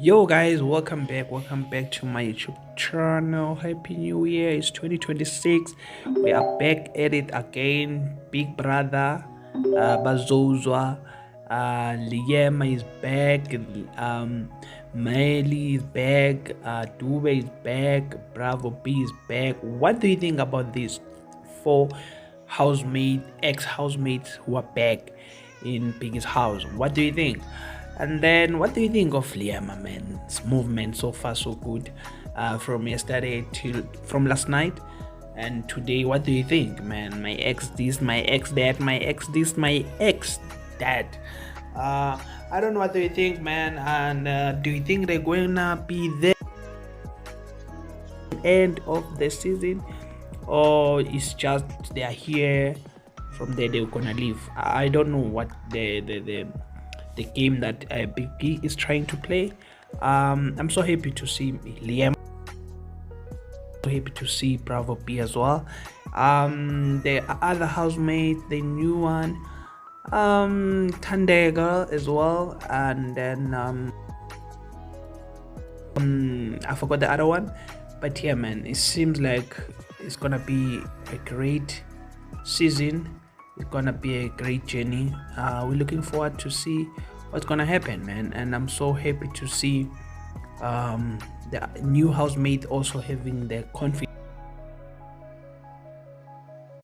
Yo guys, welcome back to my YouTube channel. Happy New Year. It's 2026. We are back at it again. Big brother, Bazozwa, Liema is back, Miley is back, Dube is back, Bravo B is back. What do you think about these four ex-housemates who are back in Biggie's house? What do you think? And then, what do you think of Liam, man's movement so far, so good? From yesterday from last night and today, what do you think, man? My ex this, my ex that, my ex this, my ex that. I don't know, what do you think, man? And do you think they're gonna be there at the end of the season, or it's just they are here? From there, they're gonna leave. I don't know what the game that Big G is trying to play. I'm so happy to see Liam. So happy to see Bravo B as well. The other housemate, the new one, Tandega as well, and then I forgot the other one. But yeah, man, it seems like it's gonna be a great season. It's gonna be a great journey. We're looking forward to see what's gonna happen, man. And I'm so happy to see the new housemate also having the confidence